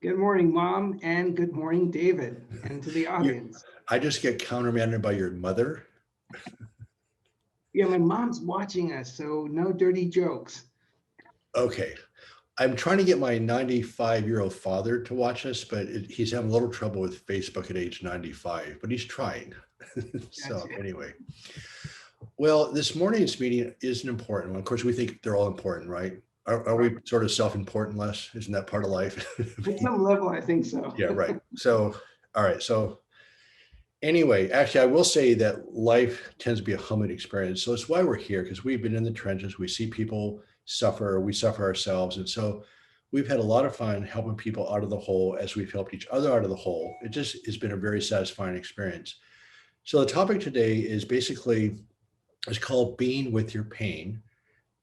Good morning, Mom, and good morning, David, and to the You, audience. I just get countermanded by your mother. Yeah, my mom's watching us, so no dirty jokes. Okay. I'm trying to get my 95-year-old father to watch us, but he's having a little trouble with Facebook at age 95, but he's trying. So Gotcha. anyway, well, this morning's meeting is an important one. Of course, we think they're all important, right? Are Right. we sort of self-important, Les? Isn't that part of life? At some level, I think so. Yeah, right. So, all right. So anyway, actually, I will say that life tends to be a humbling experience. So it's why we're here, because we've been in the trenches. We see people suffer, we suffer ourselves. And so we've had a lot of fun helping people out of the hole as we've helped each other out of the hole. It just has been a very satisfying experience. So the topic today is basically it's called being with your pain.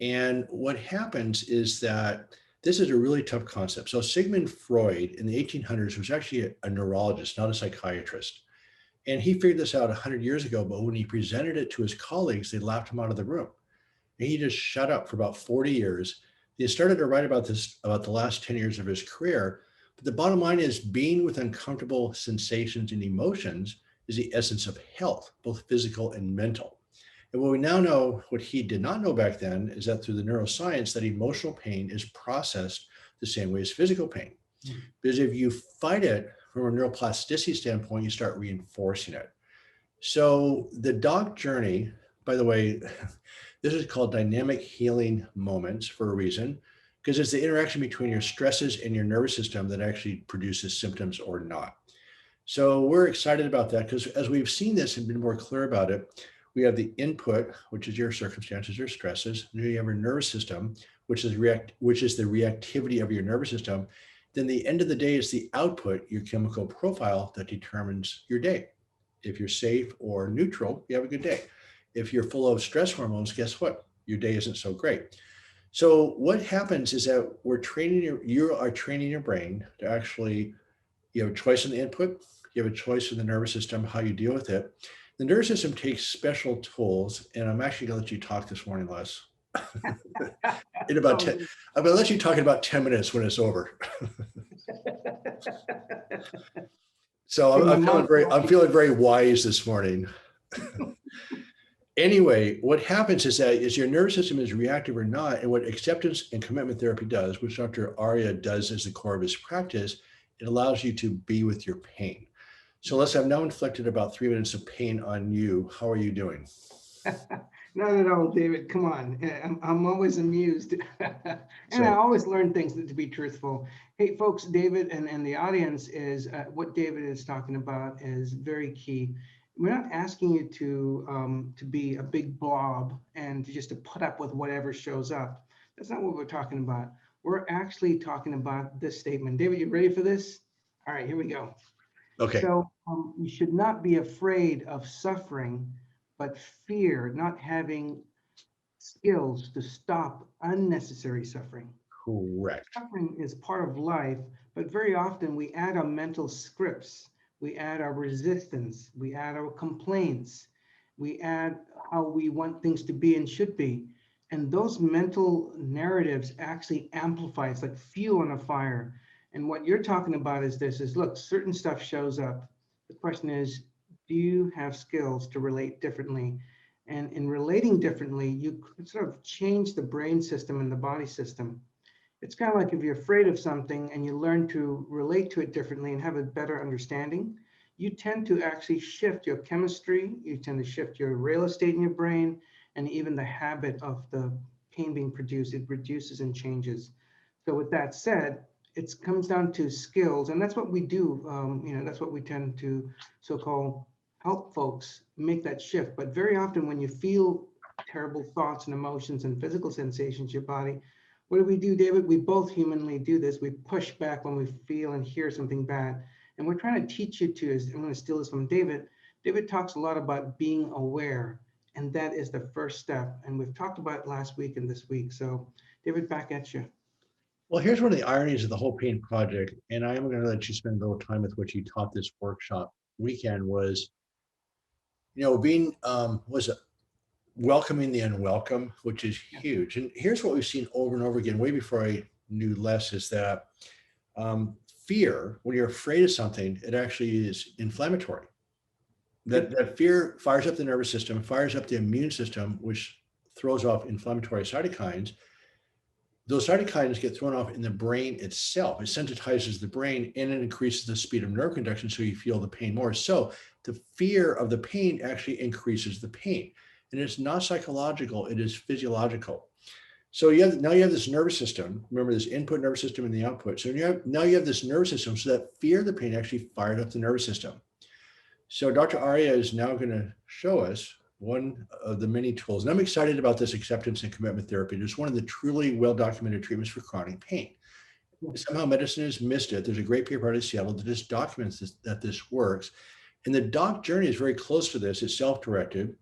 And what happens is that this is a really tough concept. So Sigmund Freud in the 1800s was actually a neurologist, not a psychiatrist. And he figured this out 100 years ago, but when he presented it to his colleagues, they laughed him out of the room. And he just shut up for about 40 years. He started to write about this about the last 10 years of his career. But the bottom line is being with uncomfortable sensations and emotions is the essence of health, both physical and mental. And what we now know, what he did not know back then, is that through the neuroscience, that emotional pain is processed the same way as physical pain. Because if you fight it from a neuroplasticity standpoint, you start reinforcing it. So the dog journey, by the way, this is called dynamic healing moments for a reason, because it's the interaction between your stresses and your nervous system that actually produces symptoms or not. So we're excited about that because as we've seen this and been more clear about it, we have the input, which is your circumstances or stresses. And then you have your nervous system, which is the reactivity of your nervous system. Then the end of the day is the output, your chemical profile that determines your day. If you're safe or neutral, you have a good day. If you're full of stress hormones, guess what? Your day isn't so great. So what happens is that you are training your brain to actually, you have a choice in the input, you have a choice in the nervous system, how you deal with it. The nervous system takes special tools, and I'm actually gonna let you talk this morning, Les. In about 10, Oh, I'm gonna let you talk in about 10 minutes when it's over. So see, my mom's I'm watching. feeling very wise this morning. Anyway, what happens is that is your nervous system is reactive or not, and what acceptance and commitment therapy does, which Dr. Aria does as the core of his practice, it allows you to be with your pain. So let's I've now inflicted about 3 minutes of pain on you. How are you doing? Not at all, David. Come on. I'm always amused. And I So always learn things to be truthful. Hey, folks, David and the audience is what David is talking about is very key. We're not asking you to be a big blob and to put up with whatever shows up. That's not what we're talking about. We're actually talking about this statement. David, you ready for this? All right, here we go. okay, You should not be afraid of suffering, but fear not having skills to stop unnecessary suffering. correct. Suffering is part of life, but very often we add our mental scripts, we add our resistance, we add our complaints, we add how we want things to be and should be. And those mental narratives actually amplify. It's like fuel on a fire. And what you're talking about is this is look, certain stuff shows up. The question is, do you have skills to relate differently? And in relating differently, you sort of change the brain system and the body system. It's kind of like if you're afraid of something and you learn to relate to it differently and have a better understanding, you tend to actually shift your chemistry, you tend to shift your real estate in your brain, and even the habit of the pain being produced, it reduces and changes. So with that said, it comes down to skills, and that's what we do. That's what we tend to so-called help folks make that shift. But very often when you feel terrible thoughts and emotions and physical sensations, your body, what do, David? We both humanly do this. We push back when we feel and hear something bad. And we're trying to teach you to, I'm going to steal this from David. David talks a lot about being aware, and that is the first step. And we've talked about it last week and this week. So, David, back at you. Well, here's one of the ironies of the whole pain project, and I am going to let you spend a little time with what you taught this workshop weekend was, being was welcoming the unwelcome, which is Yeah. huge. And here's what we've seen over and over again, way before I knew less, is that fear, when you're afraid of something, it actually is inflammatory. That fear fires up the nervous system, fires up the immune system, which throws off inflammatory cytokines. Those cytokines get thrown off in the brain itself. It sensitizes the brain and it increases the speed of nerve conduction, so you feel the pain more. So the fear of the pain actually increases the pain. And it's not psychological, it is physiological. So now you have this nervous system. Remember, this input nervous system and the output. So now you have this nervous system. So that fear of the pain actually fired up the nervous system. So Dr. Aria is now going to show us one of the many tools. And I'm excited about this acceptance and commitment therapy. It's one of the truly well-documented treatments for chronic pain. Somehow medicine has missed it. There's a great paper out of Seattle that just documents that this works. And the doc journey is very close to this. It's self-directed.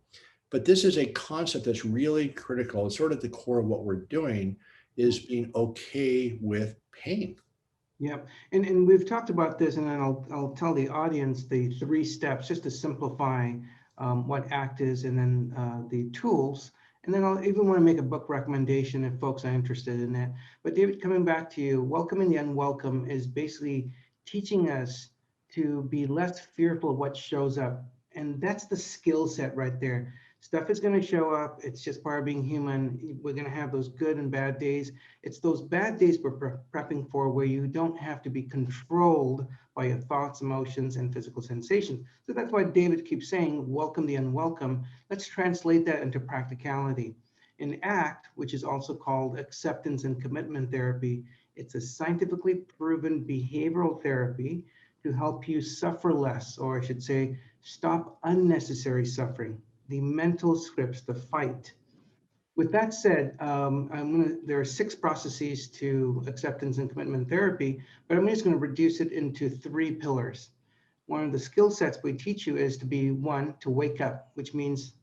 But this is a concept that's really critical. It's sort of at the core of what we're doing, is being okay with pain. Yeah, and we've talked about this, and then I'll tell the audience the 3 steps just to simplify what ACT is, and then the tools. And then I'll even want to make a book recommendation if folks are interested in that. But David, coming back to you, welcoming the unwelcome is basically teaching us to be less fearful of what shows up. And that's the skill set right there. Stuff is going to show up. It's just part of being human. We're going to have those good and bad days. It's those bad days we're prepping for, where you don't have to be controlled by your thoughts, emotions, and physical sensations. So that's why David keeps saying, welcome the unwelcome. Let's translate that into practicality. In ACT, which is also called acceptance and commitment therapy, it's a scientifically proven behavioral therapy to help you suffer less, or I should say, stop unnecessary suffering. The mental scripts, the fight. With that said, there are 6 processes to acceptance and commitment therapy, but I'm just going to reduce it into 3 pillars. One of the skill sets we teach you is to be, 1, to wake up, which means,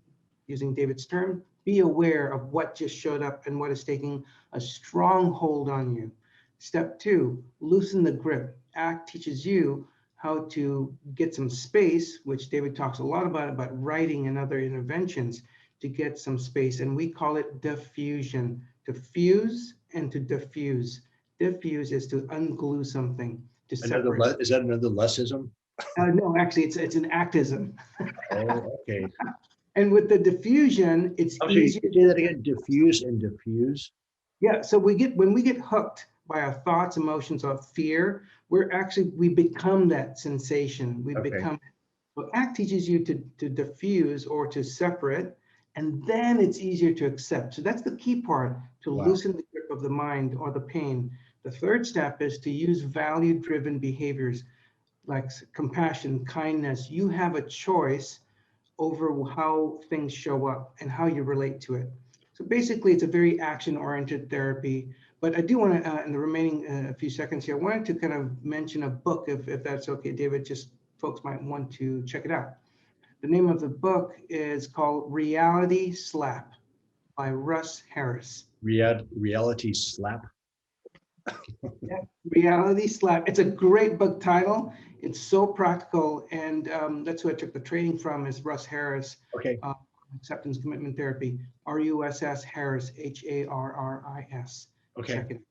using David's term, be aware of what just showed up and what is taking a strong hold on you. Step 2, loosen the grip. ACT teaches you how to get some space, which David talks a lot about writing and other interventions to get some space. And we call it diffusion, to fuse and to diffuse. Diffuse is to unglue something, to separate. Is that another Lesism? No, actually, it's an actism. Oh, okay. And with the diffusion, it's easier. Say that again, diffuse and diffuse. Yeah, so when we get hooked by our thoughts, emotions, or fear, we become that sensation. We become. So ACT teaches you to diffuse or to separate, and then it's easier to accept. So that's the key part, to loosen the grip of the mind or the pain. The 3rd step is to use value-driven behaviors like compassion, kindness. You have a choice over how things show up and how you relate to it. So basically, it's a very action-oriented therapy. But I do want to, in the remaining few seconds here, I wanted to kind of mention a book, if that's okay, David, just folks might want to check it out. The name of the book is called Reality Slap by Russ Harris. Reality Slap? Yeah, Reality Slap. It's a great book title. It's so practical, and that's who I took the training from, is Russ Harris. Okay. Acceptance Commitment Therapy, RUSS Harris, HARRIS. Okay. Check it.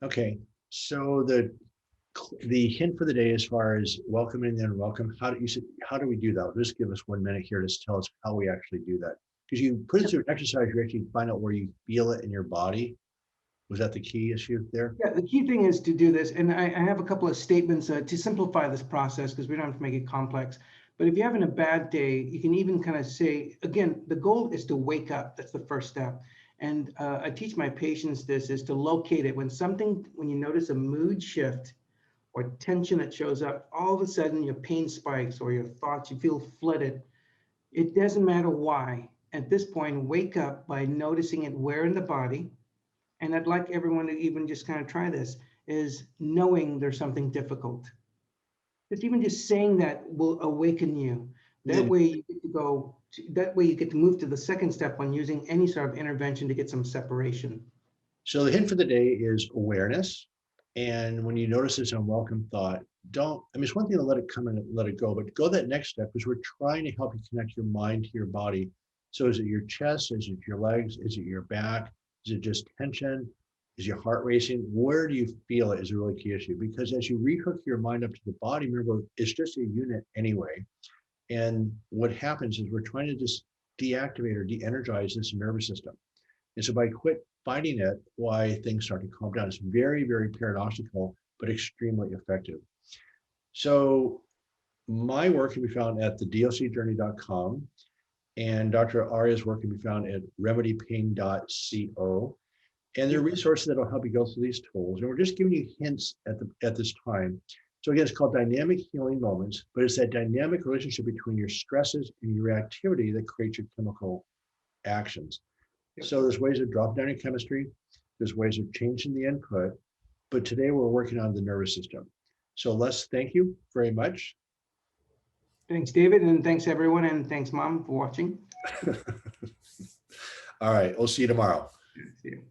Okay. So the hint for the day, as far as welcoming and unwelcome, how do we do that? Just give us 1 minute here to tell us how we actually do that. Because you put it through an exercise, you actually find out where you feel it in your body. Was that the key issue there? Yeah, the key thing is to do this, and I have a couple of statements to simplify this process, because we don't have to make it complex. But if you're having a bad day, you can even kind of say, again, the goal is to wake up. That's the 1st step. And I teach my patients this, is to locate it. When you notice a mood shift or tension that shows up, all of a sudden your pain spikes or your thoughts, you feel flooded. It doesn't matter why. At this point, wake up by noticing it where in the body. And I'd like everyone to even just kind of try this, is knowing there's something difficult. Just saying that will awaken you. That way you get to go. That way you get to move to the 2nd step when using any sort of intervention to get some separation. So the hint for the day is awareness. And when you notice this unwelcome thought, it's one thing to let it come and let it go, but go that next step, because we're trying to help you connect your mind to your body. So is it your chest? Is it your legs? Is it your back? Is it just tension? Is your heart racing? Where do you feel it is a really key issue? Because as you rehook your mind up to the body, remember, it's just a unit anyway. And what happens is we're trying to just deactivate or de-energize this nervous system. And so by quit fighting it, why things start to calm down. It's very, very paradoxical, but extremely effective. So my work can be found at thedocjourney.com, and Dr. Aria's work can be found at remedypain.co. And there are resources that will help you go through these tools. And we're just giving you hints at this time. So again, it's called dynamic healing moments, but it's that dynamic relationship between your stresses and your reactivity that creates your chemical actions. So there's ways of dropping down your chemistry. There's ways of changing the input. But today we're working on the nervous system. So Les, thank you very much. Thanks, David, and thanks everyone, and thanks, Mom, for watching. All right, we'll see you tomorrow. See you.